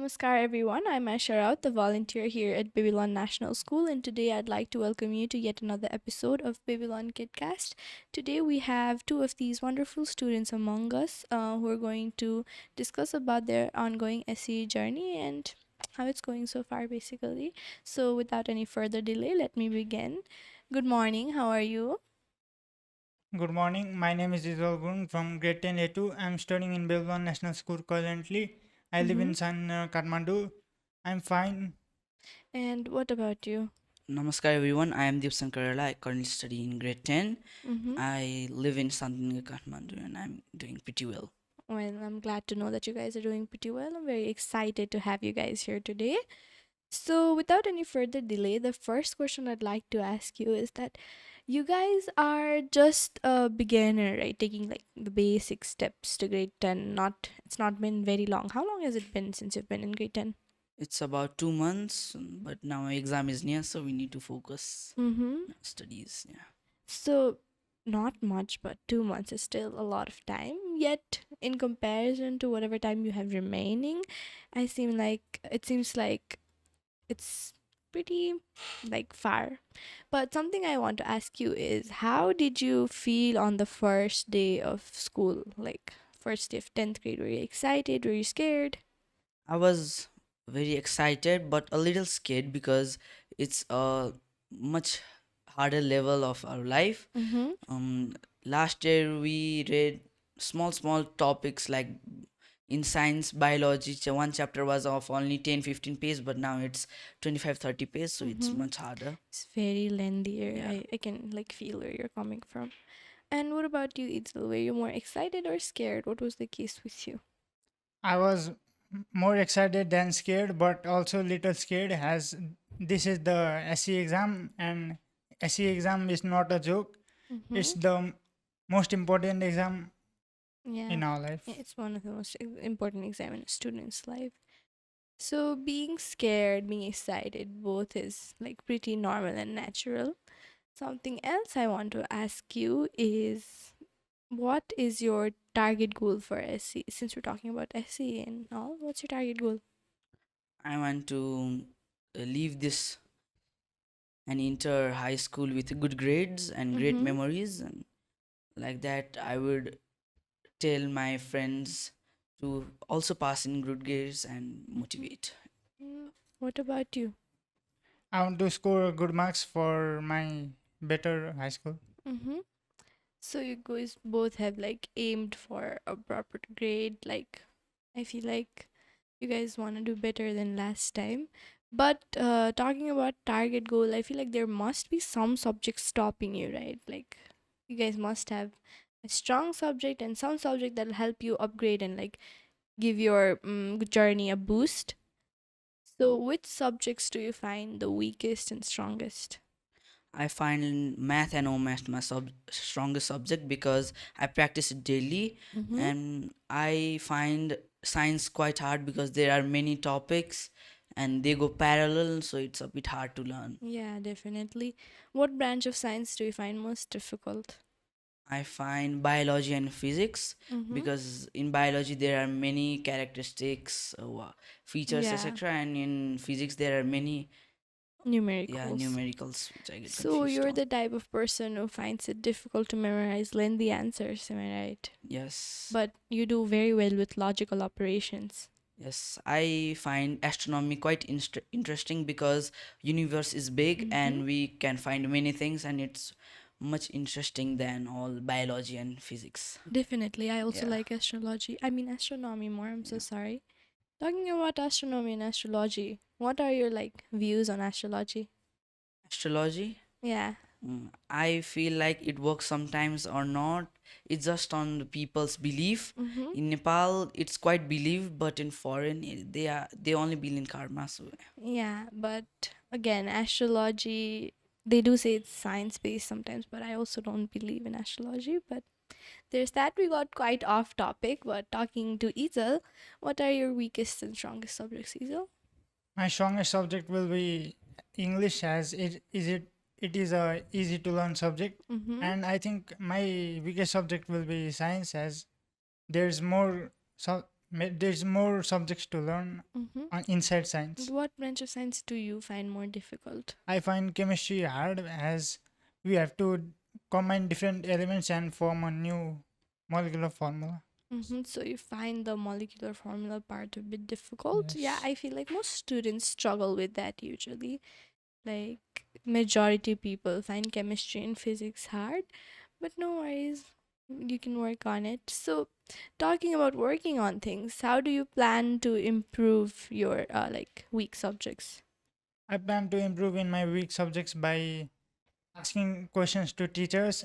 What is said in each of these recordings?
Namaskar everyone, I'm Aisha Raut, the volunteer here at Babylon National School, and today I'd like to welcome you to yet another episode of Babylon Kidcast. Today we have two of these wonderful students among us who are going to discuss about their ongoing SE journey and how it's going so far basically. So without any further delay, let me begin. Good morning, how are you? Good morning. My name is Ejal Gurung from grade 10 A2. I'm studying in Babylon National School currently. I live Mm-hmm. in San Kathmandu. I'm fine. And what about you? Namaskar everyone, I am Deepson Koirala. I currently study in grade 10. Mm-hmm. I live in Santinagar, Kathmandu and I'm doing pretty well. Well, I'm glad to know that you guys are doing pretty well. I'm very excited to have you guys here today. So, without any further delay, the first question I'd like to ask you is that you guys are just a beginner, right? Taking like the basic steps to grade 10. It's not been very long. How long has it been since you've been in grade 10? It's about 2 months, but now my exam is near, so we need to focus Mm-hmm. on studies. Yeah. So, not much, but 2 months is still a lot of time. Yet, in comparison to whatever time you have remaining, it seems like it's pretty like far. But something I want to ask you is how did you feel on the first day of school? Like first day of 10th grade, were you excited? Were you scared? I was very excited, but a little scared because it's a much harder level of our life. Mm-hmm. Um, Last year we read small topics like in science biology one chapter was of only 10-15 pages, but now it's 25-30 pages, so it's Mm-hmm. much harder. It's very lengthier. Yeah, I can like feel where you're coming from. And what about you, Itzel? Were you more excited or scared? What was the case with you? I was more excited than scared, but also little scared as this is the SE exam, and SE exam is not a joke. Mm-hmm. It's the most important exam Yeah. in our life. Yeah, it's one of the most important exam in a student's life. So being scared, being excited, both is like pretty normal and natural. Something else I want to ask you is what is your target goal for SE? Since we're talking about SE and all, what's your target goal? I want to leave this and enter high school with good grades and great Mm-hmm. memories, and like that I would tell my friends to also pass in good grades and Mm-hmm. motivate. What about you? I want to score good marks for my better high school. Mm-hmm. So you guys both have like aimed for a proper grade. Like I feel like you guys want to do better than last time. But talking about target goal, I feel like there must be some subject stopping you, right? Like you guys must have a strong subject and some subject that'll help you upgrade and like give your journey a boost. So which subjects do you find the weakest and strongest? I find math and math my strongest subject because I practice it daily, Mm-hmm. and I find science quite hard because there are many topics and they go parallel, so it's a bit hard to learn. Yeah, definitely. What branch of science do you find most difficult? I find biology and physics Mm-hmm. because in biology there are many characteristics, features, Yeah, etc., and in physics there are many, yeah, numericals. numericals which I get So confused you're on. the type of person who finds it difficult to memorize lengthy answers, am I right? Yes. But you do very well with logical operations. Yes, I find astronomy quite interesting because universe is big Mm-hmm. and we can find many things, and it's much interesting than all biology and physics. Definitely. I also Yeah, like astrology. I mean astronomy more. I'm so yeah. sorry. Talking about astronomy and astrology, what are your like views on astrology? Astrology, Yeah. I feel like it works sometimes or not. It's just on the people's belief. Mm-hmm. In Nepal, it's quite believed, but in foreign, they only believe in karma. So Yeah, but again, astrology, they do say it's science based sometimes, but I also don't believe in astrology. But there's that. We got quite off topic, but talking to Ezel, what are your weakest and strongest subjects, Ezel? My strongest subject will be English, as it is a easy to learn subject, Mm-hmm. and I think my weakest subject will be science, as there's more there's more subjects to learn Mm-hmm. inside science. What branch of science do you find more difficult? I find chemistry hard as we have to combine different elements and form a new molecular formula. Mm-hmm. So you find the molecular formula part a bit difficult. Yeah, Yes. I feel like most students struggle with that usually. Like majority people find chemistry and physics hard, but no worries. You can work on it. So, talking about working on things, how do you plan to improve your like weak subjects? I plan to improve in my weak subjects by asking questions to teachers,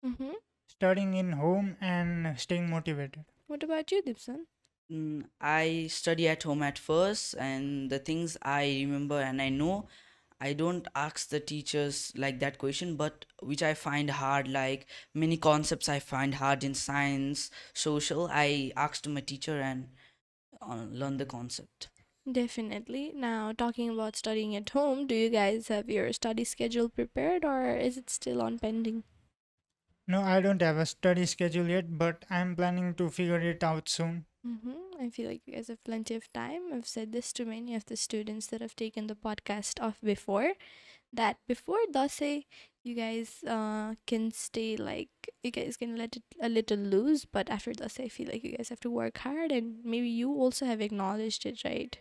Mm-hmm. studying in home, and staying motivated. What about you, Dipson? I study at home at first, and the things I remember and I know, I don't ask the teachers like that question, but which I find hard, like many concepts I find hard in science, social, I ask to my teacher and learn the concept. Definitely. Now, talking about studying at home, do you guys have your study schedule prepared or is it still on pending? No, I don't have a study schedule yet, but I'm planning to figure it out soon. Mm-hmm. I feel like you guys have plenty of time. I've said this to many of the students that have taken the podcast off before, that before Dase, you guys can stay like, you guys can let it a little loose, but after Dase, I feel like you guys have to work hard, and maybe you also have acknowledged it, right?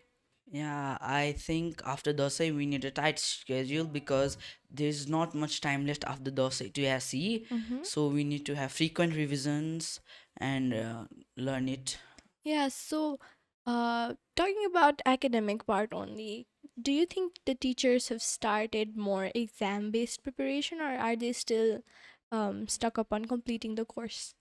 Yeah, I think after Dosai we need a tight schedule because there's not much time left after Dosai to SE. Mm-hmm. So we need to have frequent revisions and learn it. Yeah, so talking about academic part only, do you think the teachers have started more exam-based preparation or are they still stuck up on completing the course?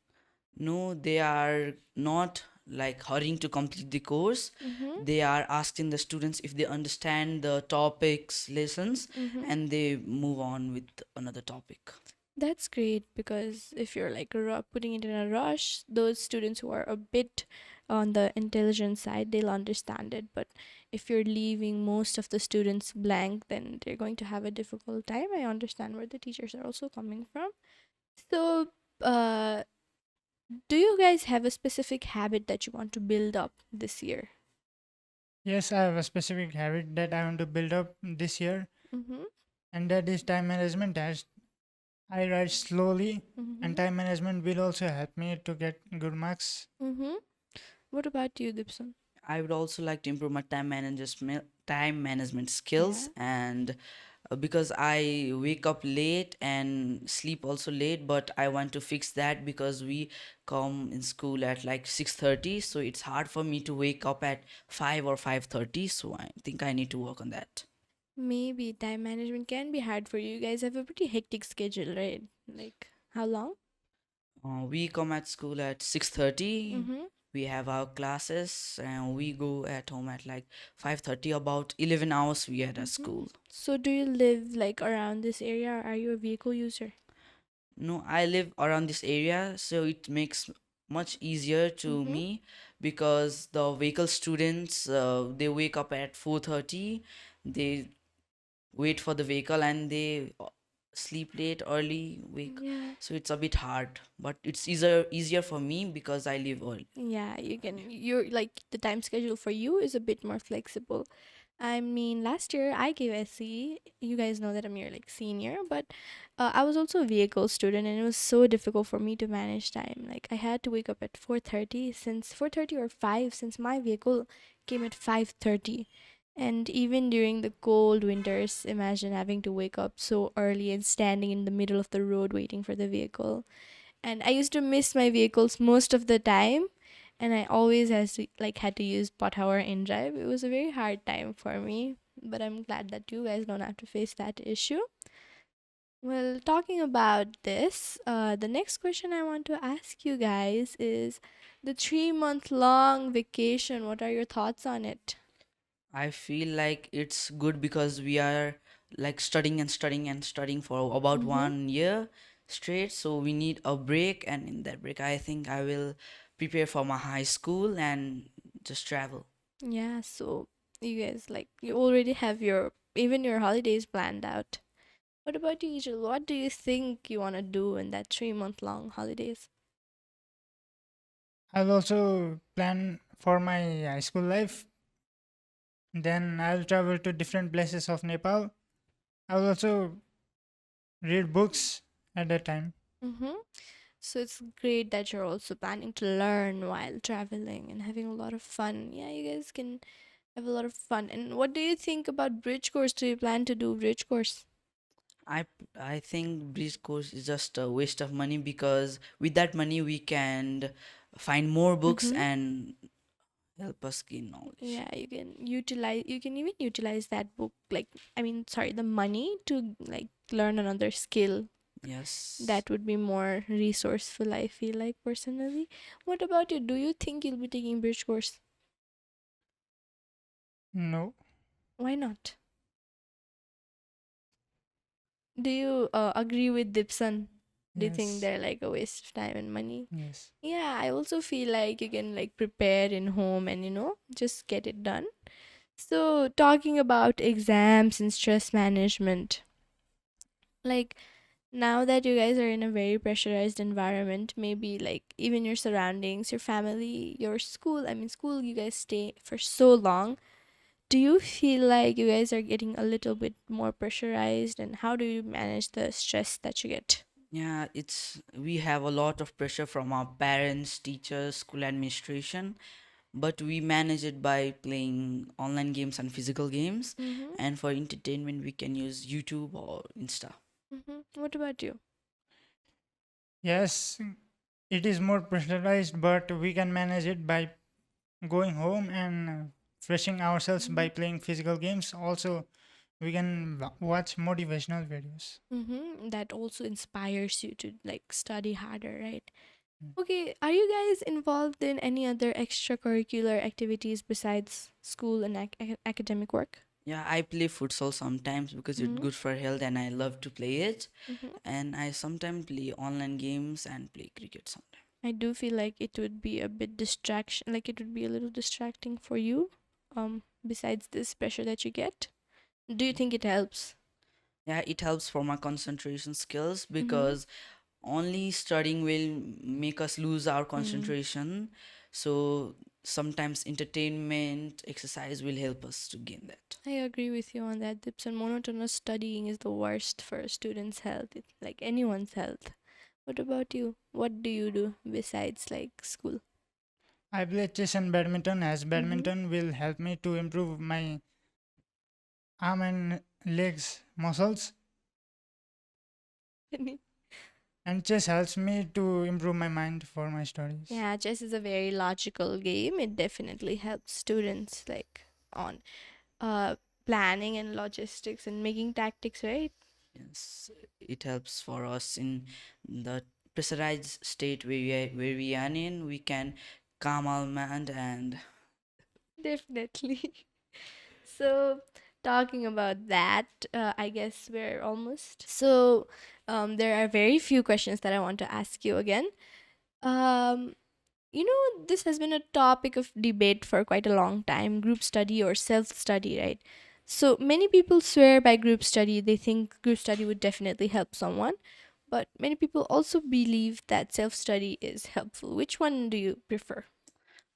No, they are not like hurrying to complete the course. Mm-hmm. They are asking the students if they understand the topics, lessons, Mm-hmm. and they move on with another topic. That's great because if you're like putting it in a rush, those students who are a bit on the intelligent side, they'll understand it. But if you're leaving most of the students blank, then they're going to have a difficult time. I understand where the teachers are also coming from. So, uh, do you guys have a specific habit that you want to build up this year? Yes, I have a specific habit that I want to build up this year, Mm-hmm. and that is time management. As I write slowly, and Mm-hmm. time management will also help me to get good marks. Mm-hmm. What about you, Dipson? I would also like to improve my time management Yeah. skills and because I wake up late and sleep also late, but I want to fix that because we come in school at like 6:30, so it's hard for me to wake up at 5 or 5:30, so I think I need to work on that. Maybe time management can be hard for you. You guys have a pretty hectic schedule, right? Like, how long? We come at school at 6:30. Mm-hmm. We have our classes and we go at home at like 5:30. About 11 hours we are at Mm-hmm. school. So, do you live like around this area or are you a vehicle user? No, I live around this area, so it makes much easier to Mm-hmm. me because the vehicle students they wake up at 4:30. They wait for the vehicle and they sleep late, early wake. Yeah. So it's a bit hard, but it's easier for me because I live early. Yeah, you can. You're like the time schedule for you is a bit more flexible. I mean, last year I gave SC. You guys know that I'm your like senior, but I was also a vehicle student, and it was so difficult for me to manage time. Like I had to wake up at 4:30 since 4:30 or 5 since my vehicle came at 5:30. And even during the cold winters, imagine having to wake up so early and standing in the middle of the road waiting for the vehicle. And I used to miss my vehicles most of the time, and I always had to use power in drive. It was a very hard time for me, but I'm glad that you guys don't have to face that issue. Well, talking about this, the next question I want to ask you guys is the 3 month long vacation. What are your thoughts on it? I feel like it's good because we are like studying and studying and studying for about Mm-hmm. 1 year straight. So we need a break, and in that break, I think I will prepare for my high school and just travel. Yeah, so you guys like you already have your even your holidays planned out. What about you, Ejal? What do you think you want to do in that 3 month long holidays? I'll also plan for my high school life. Then I'll travel to different places of Nepal. I'll also read books at that time. Mm-hmm. So it's great that you're also planning to learn while traveling and having a lot of fun. Yeah, you guys can have a lot of fun. And what do you think about bridge course? Do you plan to do bridge course? I think bridge course is just a waste of money because with that money we can find more books Mm-hmm. and help us gain knowledge. Yeah, you can even utilize that book, like, I mean, sorry, the money to like learn another skill. Yes. That would be more resourceful, I feel like, personally. What about you? Do you think you'll be taking bridge course? No, Why not? Do you agree with Dipson? Do you think yes, they're like a waste of time and money? yes. Yeah, I also feel like you can like prepare in home and just get it done. So, talking about exams and stress management, like now that you guys are in a very pressurized environment, maybe like even your surroundings, your family, your school, I mean, school, you guys stay for so long. Do you feel like you guys are getting a little bit more pressurized, and how do you manage the stress that you get? Yeah, it's we have a lot of pressure from our parents, teachers, school administration, but we manage it by playing online games and physical games. Mm-hmm. And for entertainment, we can use YouTube or Insta. Mm-hmm. What about you? Yes, it is more pressurized, but we can manage it by going home and freshing ourselves by playing physical games. Also, we can watch motivational videos. Mm-hmm. That also inspires you to like study harder, right? Mm. Okay, are you guys involved in any other extracurricular activities besides school and academic work? Yeah, I play futsal sometimes because it's Mm-hmm. good for health and I love to play it. Mm-hmm. And I sometimes play online games and play cricket sometimes. I do feel like it would be a bit distraction, like it would be a little distracting for you. Besides this pressure that you get, do you think it helps? Yeah, it helps for my concentration skills Mm-hmm. because only studying will make us lose our Mm. concentration. So sometimes entertainment, exercise will help us to gain that. I agree with you on that, Dips. And monotonous studying is the worst for a student's health, like anyone's health. What about you? What do you do besides like school? I play chess and badminton, as Mm-hmm. badminton will help me to improve my arm and legs muscles, and chess helps me to improve my mind for my studies. Yeah, chess is a very logical game. It definitely helps students like on uh planning and logistics and making tactics, right? Yes, it helps for us in the pressurized state where we are in. We can calm our mind and Definitely. So, talking about that, I guess we're almost. So, there are very few questions that I want to ask you again. Um, this has been a topic of debate for quite a long time, group study or self study, right? So, many people swear by group study. They think group study would definitely help someone, but many people also believe that self study is helpful. Which one do you prefer?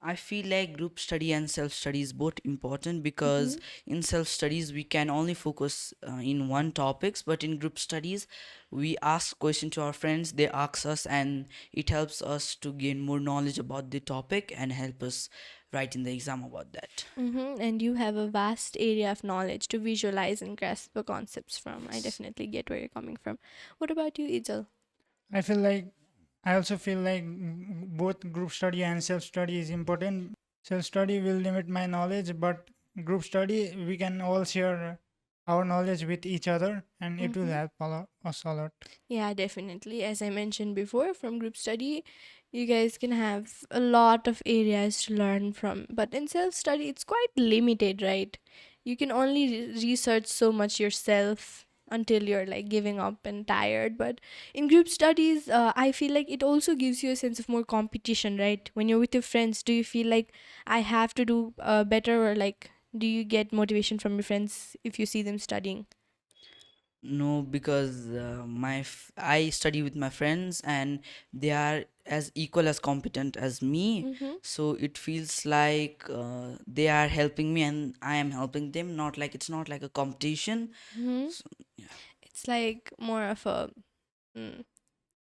I feel like group study and self study is both important because Mm-hmm. in self studies we can only focus in one topics, but in group studies we ask question to our friends, they ask us, and it helps us to gain more knowledge about the topic and help us write in the exam about that. Mm-hmm. And you have a vast area of knowledge to visualize and grasp the concepts from. I Yes. definitely get where you're coming from. What about you, Ejal? I feel like I also feel like both group study and self study is important. Self study will limit my knowledge, but group study we can all share our knowledge with each other, and it will Mm-hmm. help us a lot. Yeah, definitely. As I mentioned before, from group study, you guys can have a lot of areas to learn from. But in self study, it's quite limited, right? You can only research so much yourself until you're like giving up and tired. But in group studies, I feel like it also gives you a sense of more competition, right? When you're with your friends, do you feel like I have to do better, or like do you get motivation from your friends if you see them studying? No, because I study with my friends and they are as equal as competent as me. Mm-hmm. So it feels like they are helping me and I am helping them. Not like it's not like a competition. Mm-hmm. So, yeah. It's like more of a mm,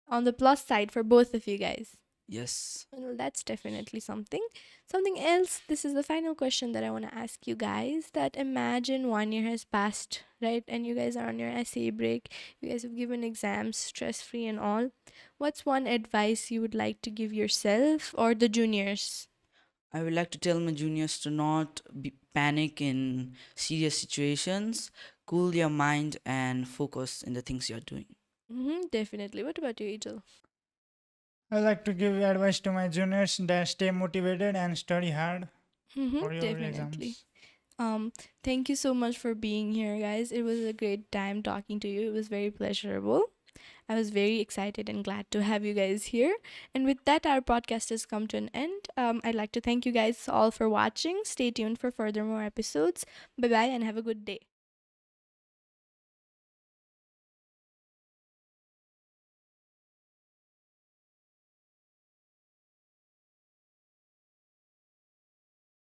on the plus side for both of you guys. Yes. Well, that's definitely something. Something else, this is the final question that I want to ask you guys. That imagine 1 year has passed, right? And you guys are on your essay break. You guys have given exams stress free and all. What's one advice you would like to give yourself or the juniors? I would like to tell my juniors to not be panic in serious situations. Cool your mind and focus in the things you're doing. Mm-hmm, definitely. What about you, Angel? I like to give advice to my juniors that stay motivated and study hard Mm-hmm, for your definitely. exams. Um, Thank you so much for being here, guys. It was a great time talking to you. It was very pleasurable. I was very excited and glad to have you guys here. And with that, our podcast has come to an end. I'd like to thank you guys all for watching. Stay tuned for further more episodes. Bye bye and have a good day.